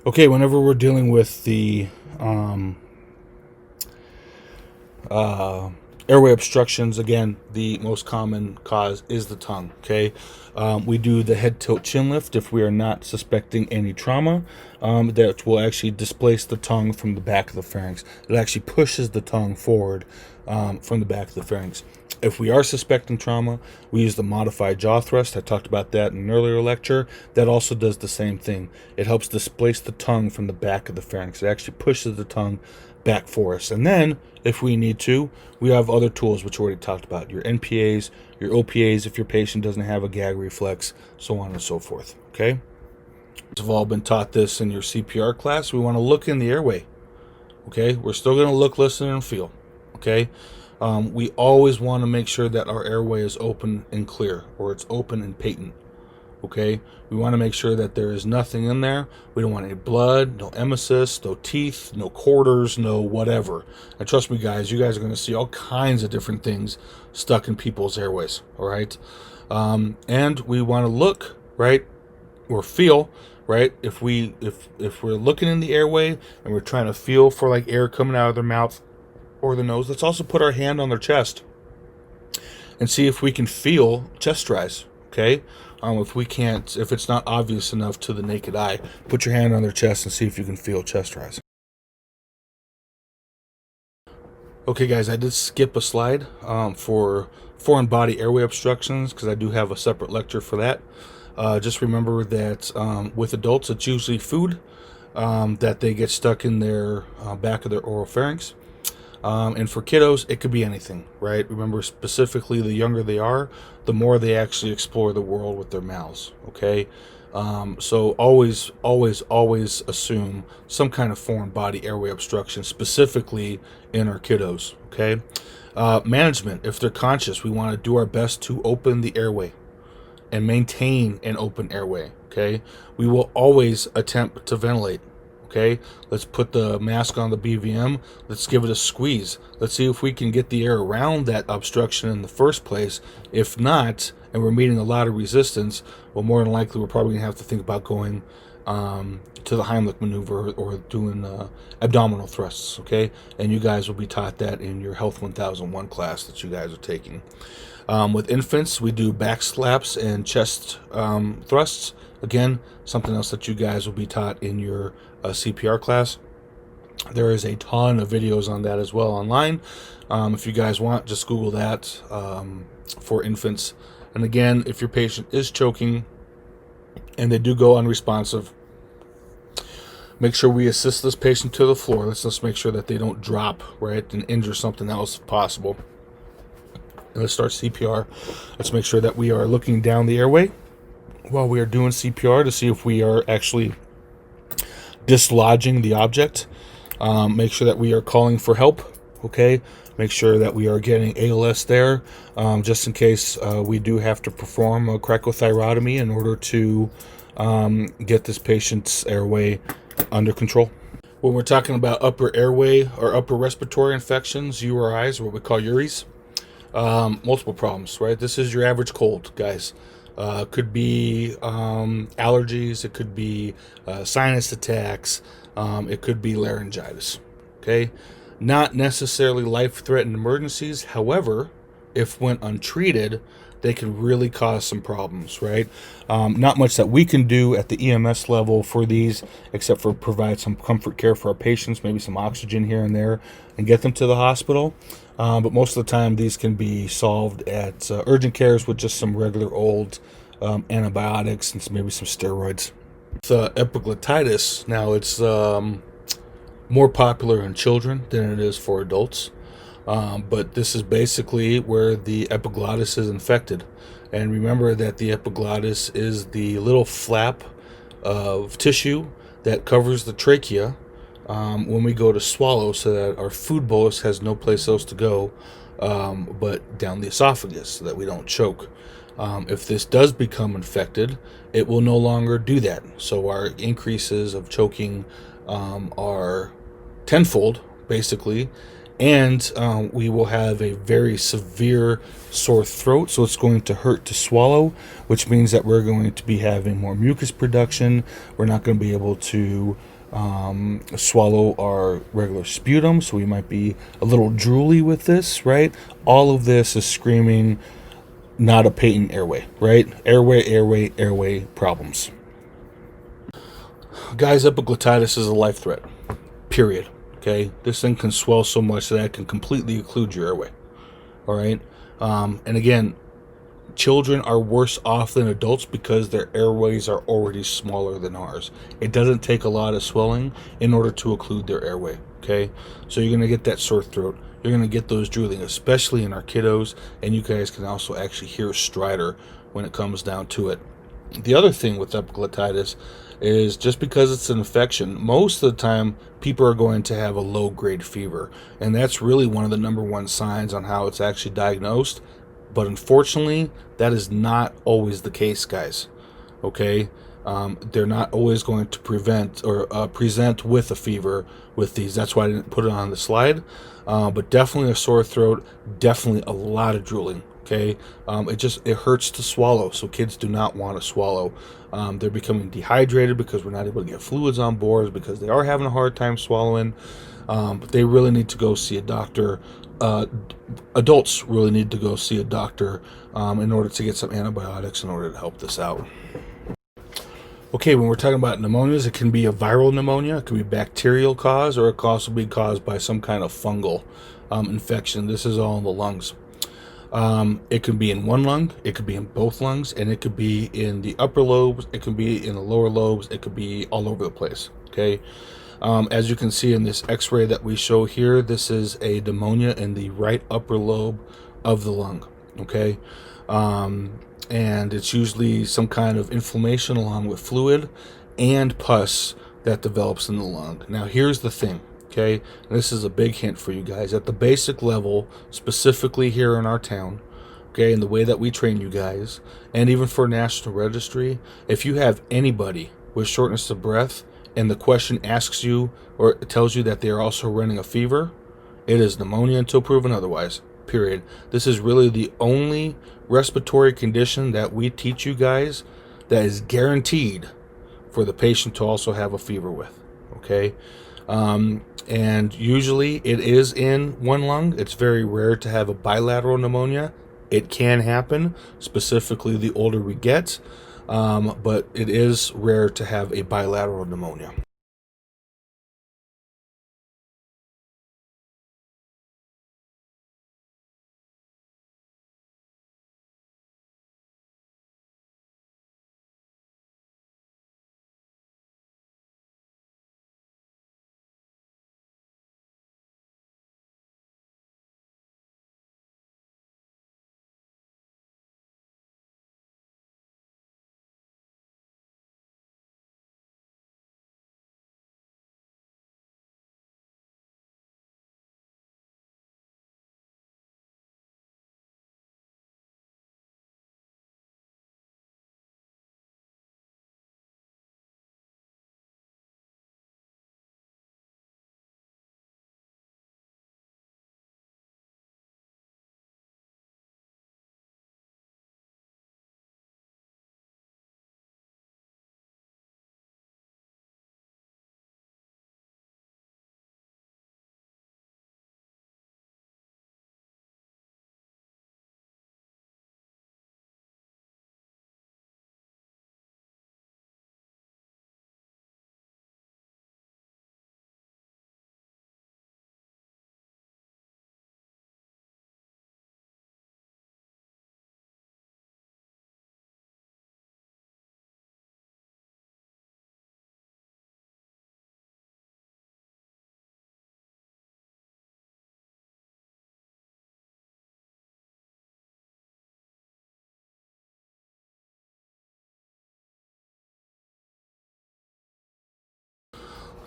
Okay, whenever we're dealing with the um, uh, airway obstructions, again, the most common cause is the tongue. Okay, we do the head tilt chin lift if we are not suspecting any trauma. That will actually displace the tongue from the back of the pharynx. It actually pushes the tongue forward from the back of the pharynx. If we are suspecting trauma, we use the modified jaw thrust. I talked about that in an earlier lecture. That also does the same thing. It helps displace the tongue from the back of the pharynx. It actually pushes the tongue back for us. And then, if we need to, we have other tools which we already talked about. Your NPAs, your OPAs if your patient doesn't have a gag reflex, so on and so forth. Okay? You've all been taught this in your CPR class. We want to look in the airway. Okay? We're still going to look, listen, and feel. Okay? We always want to make sure that our airway is open and clear, or it's open and patent. Okay, we want to make sure that there is nothing in there. We don't want any blood, no emesis, no teeth, no quarters, no whatever. And trust me, guys, you guys are going to see all kinds of different things stuck in people's airways. All right, and we want to look right or feel right. If we're looking in the airway and we're trying to feel for like air coming out of their mouth or their nose, let's also put our hand on their chest and see if we can feel chest rise. Okay. If we can't, if it's not obvious enough to the naked eye, put your hand on their chest and see if you can feel chest rise. Okay, guys, I did skip a slide for foreign body airway obstructions because I do have a separate lecture for that. Just remember that with adults, it's usually food that they get stuck in their back of their oral pharynx. And for kiddos, it could be anything, right? Remember, specifically, the younger they are, the more they actually explore the world with their mouths, okay? So always assume some kind of foreign body airway obstruction, specifically in our kiddos, okay? Management, if they're conscious, we want to do our best to open the airway and maintain an open airway, okay? We will always attempt to ventilate. Okay, let's put the mask on the BVM. Let's give it a squeeze. Let's see if we can get the air around that obstruction in the first place. If not, and we're meeting a lot of resistance, well, more than likely we're probably gonna have to think about going to the Heimlich maneuver or doing abdominal thrusts. Okay, and you guys will be taught that in your Health 1001 class that you guys are taking. With infants, we do back slaps and chest thrusts. Again, something else that you guys will be taught in your CPR class. There is a ton of videos on that as well online. If you guys want, just Google that for infants. And again, if your patient is choking and they do go unresponsive, make sure we assist this patient to the floor. Let's just make sure that they don't drop, right, and injure something else if possible. And let's start CPR. Let's make sure that we are looking down the airway while we are doing CPR to see if we are actually dislodging the object. Make sure that we are calling for help, okay? Make sure that we are getting ALS there, just in case we do have to perform a cricothyrotomy in order to get this patient's airway under control. When we're talking about upper airway or upper respiratory infections, URIs, or what we call URIs, multiple problems, right? This is your average cold, guys. Could be allergies, it could be sinus attacks, it could be laryngitis, okay? Not necessarily life-threatening emergencies. However, if when untreated, they can really cause some problems, right? Not much that we can do at the EMS level for these, except for provide some comfort care for our patients, maybe some oxygen here and there, and get them to the hospital. But most of the time, these can be solved at urgent cares with just some regular old antibiotics and maybe some steroids. With epiglottitis, now it's more popular in children than it is for adults. But this is basically where the epiglottis is infected. And remember that the epiglottis is the little flap of tissue that covers the trachea when we go to swallow, so that our food bolus has no place else to go but down the esophagus, so that we don't choke. If this does become infected, it will no longer do that. So our increases of choking are tenfold, basically, and we will have a very severe sore throat, so it's going to hurt to swallow, which means that we're going to be having more mucus production. We're not going to be able to swallow our regular sputum, so we might be a little drooly with this, right? All of this is screaming not a patent airway, right? Airway problems. Guys, epiglottitis is a life threat, period. Okay, this thing can swell so much that it can completely occlude your airway. All right, and again, children are worse off than adults because their airways are already smaller than ours. It doesn't take a lot of swelling in order to occlude their airway. Okay, so you're gonna get that sore throat. You're gonna get those drooling, especially in our kiddos, and you guys can also actually hear stridor when it comes down to it. The other thing with epiglottitis is just because it's an infection, most of the time people are going to have a low grade fever, and that's really one of the number one signs on how it's actually diagnosed. But unfortunately, that is not always the case, guys. Okay, they're not always going to present with a fever with these. That's why I didn't put it on the slide. But definitely a sore throat, definitely a lot of drooling. Okay, it hurts to swallow, so kids do not want to swallow. They're becoming dehydrated because we're not able to get fluids on board because they are having a hard time swallowing. But they really need to go see a doctor. Adults really need to go see a doctor in order to get some antibiotics in order to help this out. Okay, when we're talking about pneumonias, it can be a viral pneumonia, it can be bacterial cause, or it can also be caused by some kind of fungal infection. This is all in the lungs. It can be in one lung, it could be in both lungs, and it could be in the upper lobes, it could be in the lower lobes, it could be all over the place. Okay. As you can see in this x-ray that we show here, this is a pneumonia in the right upper lobe of the lung. Okay. And it's usually some kind of inflammation along with fluid and pus that develops in the lung. Now, here's the thing. Okay, and this is a big hint for you guys. At the basic level, specifically here in our town, okay, and the way that we train you guys, and even for National Registry, if you have anybody with shortness of breath and the question asks you or tells you that they are also running a fever, it is pneumonia until proven otherwise, period. This is really the only respiratory condition that we teach you guys that is guaranteed for the patient to also have a fever with, okay? And usually it is in one lung. It's very rare to have a bilateral pneumonia. It can happen, specifically the older we get, but it is rare to have a bilateral pneumonia.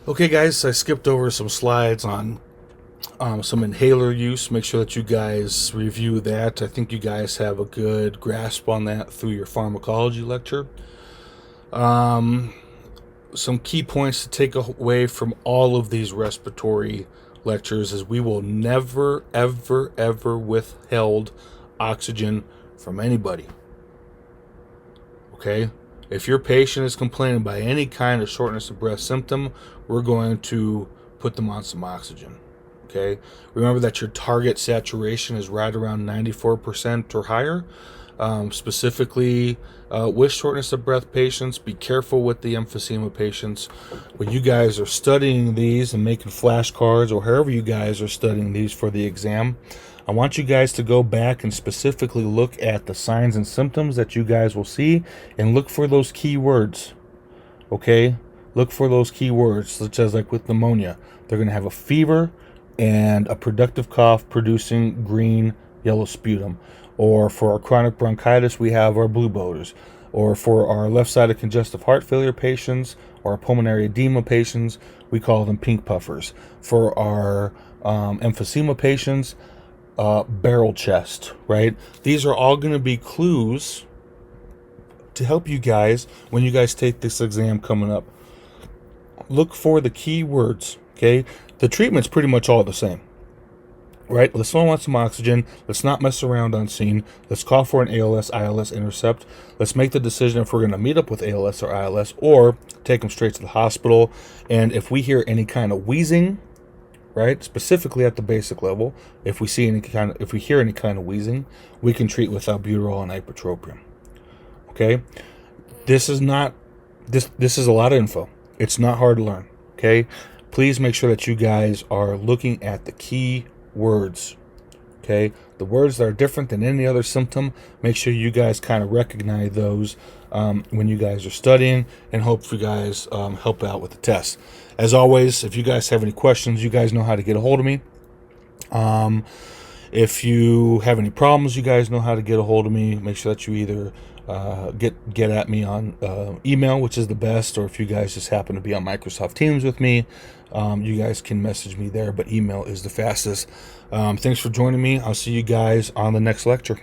Okay, guys, I skipped over some slides on some inhaler use. Make sure that you guys review that. I think you guys have a good grasp on that through your pharmacology lecture. Some key points to take away from all of these respiratory lectures is we will never, ever, ever withhold oxygen from anybody. Okay? If your patient is complaining by any kind of shortness of breath symptom, we're going to put them on some oxygen. Okay, remember that your target saturation is right around 94% or higher. Specifically, with shortness of breath patients, be careful with the emphysema patients. When you guys are studying these and making flashcards, or however you guys are studying these for the exam, I want you guys to go back and specifically look at the signs and symptoms that you guys will see and look for those key words. Okay, look for those key words, such as like with pneumonia, they're going to have a fever and a productive cough producing green yellow sputum. Or for our chronic bronchitis, we have our blue boaters. Or for our left-sided congestive heart failure patients or our pulmonary edema patients, we call them pink puffers. For our emphysema patients, barrel chest, right? These are all going to be clues to help you guys when you guys take this exam coming up. Look for the key words, okay? The treatment's pretty much all the same, right? Let's not want some oxygen. Let's not mess around on scene. Let's call for an ALS, ILS intercept. Let's make the decision if we're going to meet up with ALS or ILS or take them straight to the hospital. And if we hear any kind of wheezing, right, specifically at the basic level, if we hear any kind of wheezing, we can treat with albuterol and ipratropium. Okay, this is a lot of info. It's not hard to learn. Okay, please make sure that you guys are looking at the key words. Okay, the words that are different than any other symptom, make sure you guys kind of recognize those when you guys are studying, and hope you guys help out with the test. As always, if you guys have any questions, you guys know how to get a hold of me. If you have any problems, you guys know how to get a hold of me. Make sure that you either get at me on email, which is the best, or if you guys just happen to be on Microsoft Teams with me, you guys can message me there, but email is the fastest. Thanks for joining me. I'll see you guys on the next lecture.